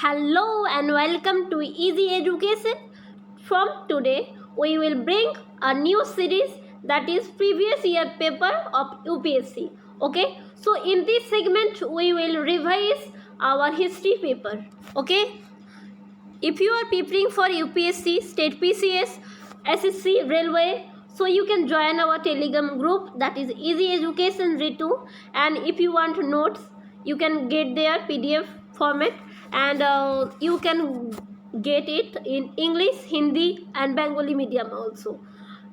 Hello and welcome to Easy Education. From today, we will bring a new series that is previous year paper of UPSC. Okay, so in this segment, we will revise our history paper. Okay, if you are preparing for UPSC, State PCS, SSC, Railway, so you can join our Telegram group that is Easy Education Ritu. And if you want notes, you can get their PDF format, and you can get it in English, Hindi, and Bengali medium also.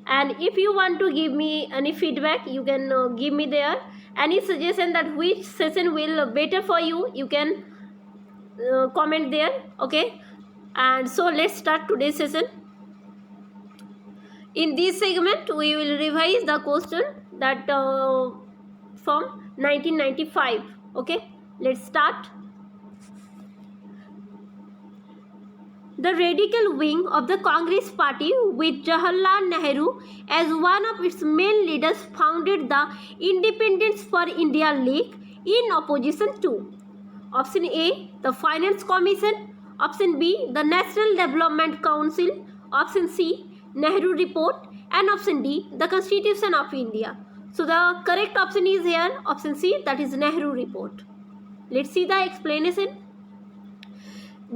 And if you want to give me any feedback, you can give me there. Any suggestion that which session will better for you, you can comment there. Okay, and so let's start today's session. In this segment, we will revise the question that from 1995. Okay, let's start. The radical wing of the Congress Party, with Jawaharlal Nehru as one of its main leaders, founded the Independence for India League in opposition to Option A, the Finance Commission. Option B, the National Development Council. Option C, Nehru Report. And option D, the Constitution of India. So the correct option is here, option C, that is Nehru Report. Let's see the explanation.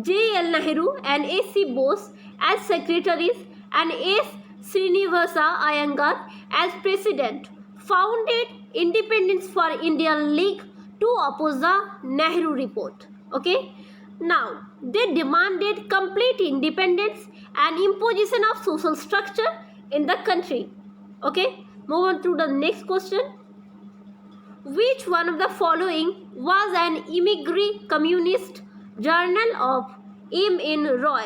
J.L. Nehru and A.C. Bose as secretaries and S. Srinivasa Iyengar as president founded Independence for India League to oppose the Nehru Report. Okay. Now, they demanded complete independence and imposition of social structure in the country. Okay. Move on to the next question. Which one of the following was an immigrant communist journal of M. N. Roy?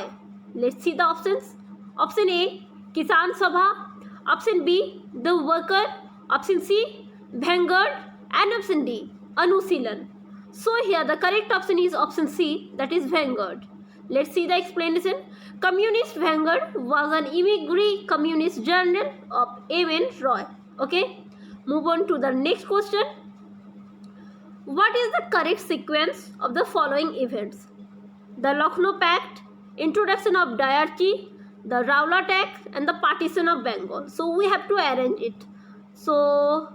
Let's see the options. Option A, Kisan Sabha. Option B, The Worker. Option C, Vanguard. And option D, Anusilan. So here the correct option is option C, that is Vanguard. Let's see the explanation. Communist Vanguard was an immigrant communist journal of M. N. Roy. Okay. Move on to the next question. What is the correct sequence of the following events? The Lucknow Pact, introduction of diarchy, the Rowlatt Act, and the partition of Bengal. So we have to arrange it. So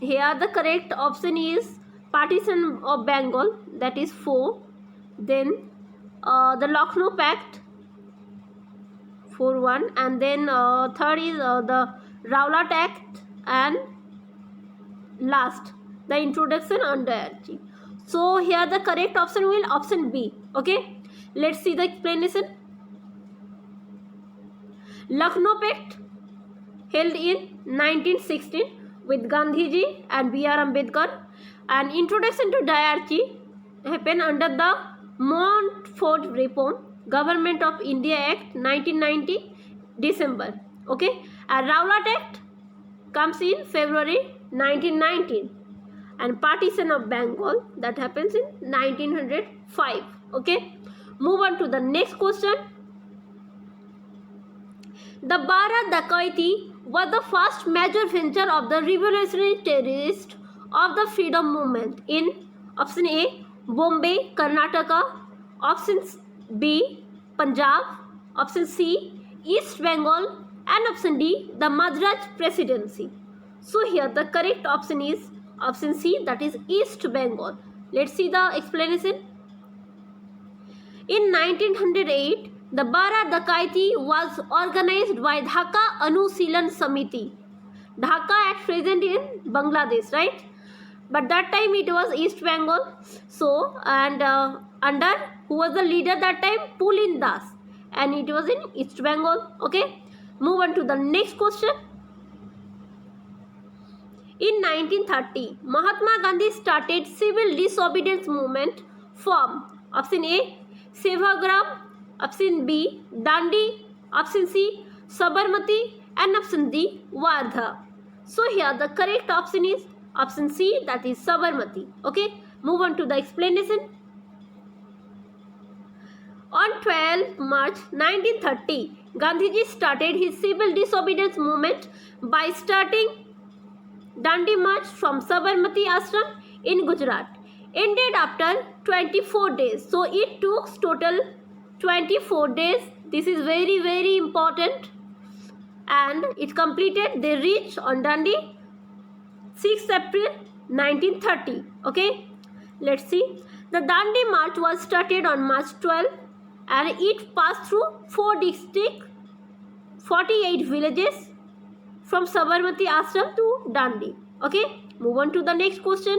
here the correct option is partition of Bengal, that is 4. Then the Lucknow Pact, 4-1, and then third is the Rowlatt Act, and last the introduction on diarchy. So here the correct option will option B. Okay, let's see the explanation. Lucknow Pact held in 1916 with Gandhiji and B.R. Ambedkar, and introduction to diarchy happened under the Montfort Reform Government of India Act 1990 December. Okay, and Rowlatt Act comes in February 1919, and partition of Bengal that happens in 1905. Okay, move on to the next question. The Bharat Dacoity was the first major venture of the revolutionary terrorists of the freedom movement in option A, Bombay, Karnataka. Option B, Punjab. Option C, East Bengal. And option D, the Madras Presidency. So here the correct option is option C, that is East Bengal. Let's see the explanation. In 1908, the Bharat Dacoity was organized by Dhaka Anusilan Samiti. Dhaka at present in Bangladesh, right? But that time it was East Bengal. So, and under who was the leader that time? Pulin Das, and it was in East Bengal. Okay, move on to the next question. In 1930, Mahatma Gandhi started civil disobedience movement from option A, Sevagram. Option B, Dandi. Option C, Sabarmati. And option D, Wardha. So here the correct option is option C, that is Sabarmati. Okay, move on to the explanation. On 12 March 1930, Gandhiji started his civil disobedience movement by starting Dandi March from Sabarmati Ashram in Gujarat, ended after 24 days. So it took total 24 days. This is very, very important. And it completed. They reached on Dundee 6 April 1930. Okay, let's see. The Dundee March was started on March 12 and it passed through 4 districts, 48 villages from Sabarmati Ashram to Dundee. Okay, move on to the next question.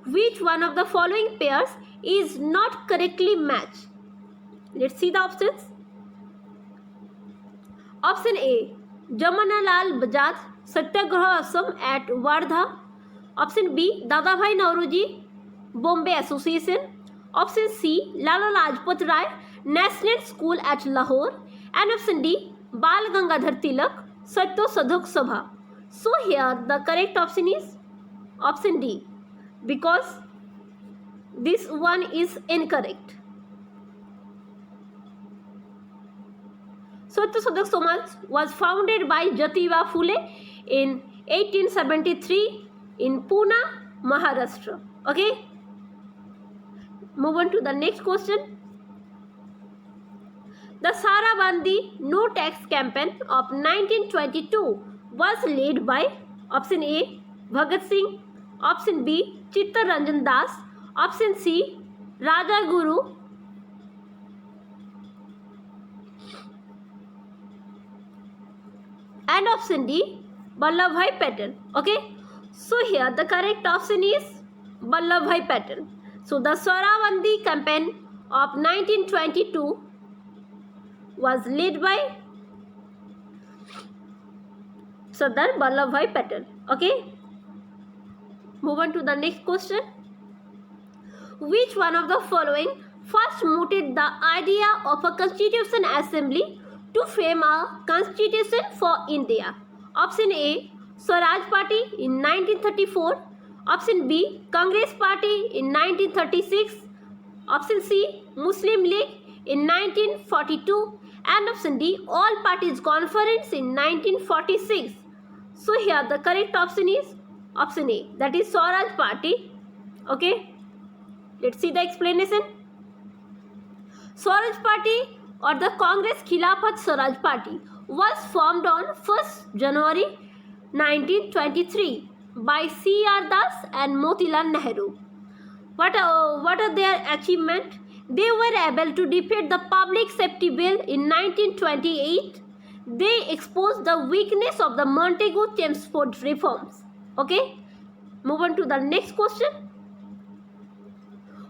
Which one of the following pairs is not correctly matched? Let's see the options. Option A, Jamanalal Bajaj Satyagraha Ashram at Wardha. Option B, Dadabhai Nauroji Bombay Association. Option C, Lala Lajpat Rai National School at Lahore. And option D, Bal Gangadhar Tilak Satya Sadhak Sabha. So here the correct option is option D, because this one is incorrect. Satya Sadhak Sabha was founded by Jyotiba Phule in 1873 in Pune, Maharashtra. Okay. Move on to the next question. The Sarabandi No Tax campaign of 1922 was led by option A, Bhagat Singh, option B, Chittar Ranjan Das, option C, Raja Guru, and option D, Vallabhbhai Patel. Okay, so here the correct option is Vallabhbhai Patel. So the Sarabandi campaign of 1922 was led by Sardar Vallabhbhai Patel. Okay, move on to the next question. Which one of the following first mooted the idea of a constitution assembly to frame a constitution for India? Option A, Swaraj Party in 1934. Option B, Congress Party in 1936. Option C, Muslim League in 1942. And option D, All Parties Conference in 1946. So here the correct option is option A, that is Swaraj Party. Okay, let's see the explanation. Swaraj Party or the Congress Khilafat Swaraj Party was formed on 1st January 1923 by C.R. Das and Motilal Nehru. What are their achievements? They were able to defeat the Public Safety Bill in 1928. They exposed the weakness of the Montagu-Chelmsford reforms. Okay, move on to the next question.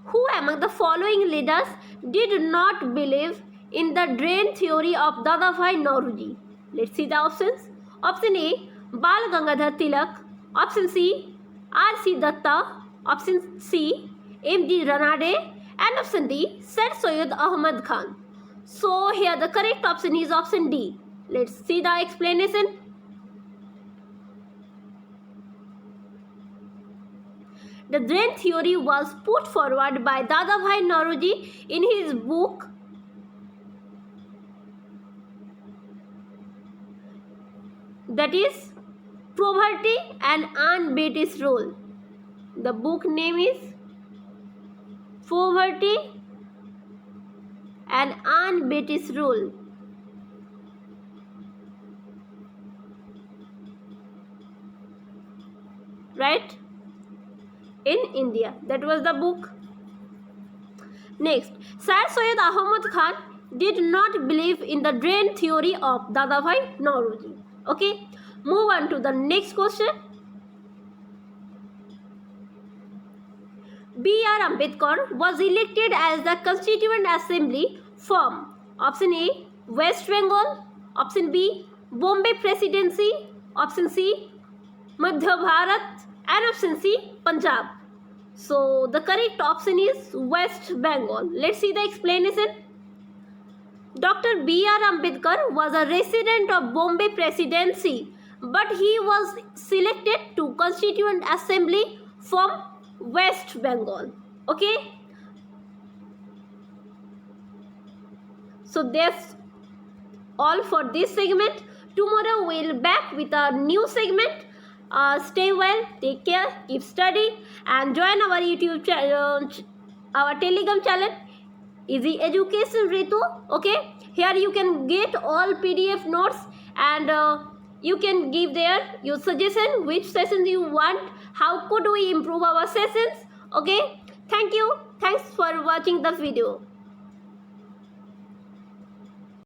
Who among the following leaders did not believe in the drain theory of Dadabhai Nauroji? Let's see the options. Option A, Bal Gangadhar Tilak. Option C, R.C. Datta. Option C, M.D. Ranade. And option D, Sir Syed Ahmad Khan. So here the correct option is option D. Let's see the explanation. The drain theory was put forward by Dadabhai Nauroji in his book that is Poverty and Un-British Rule. The book name is Poverty and Un-British Rule. Right? In India. That was the book. Next, Sir Syed Ahmad Khan did not believe in the drain theory of Dadabhai Nauroji. Okay, move on to the next question. B.R. Ambedkar was elected as the Constituent Assembly from option A, West Bengal, option B, Bombay Presidency, option C, Madhya Bharat, and option C, Punjab. So the correct option is West Bengal. Let's see the explanation. Dr. B.R. Ambedkar was a resident of Bombay Presidency, but he was selected to Constituent Assembly from West Bengal. Okay. So that's all for this segment. Tomorrow we'll back with a new segment. Stay well, take care, keep studying, and join our YouTube channel, our Telegram channel, Easy Education Ritu. Okay, here you can get all PDF notes, and you can give there your suggestion which sessions you want, how could we improve our sessions. Okay, thank you, thanks for watching this video.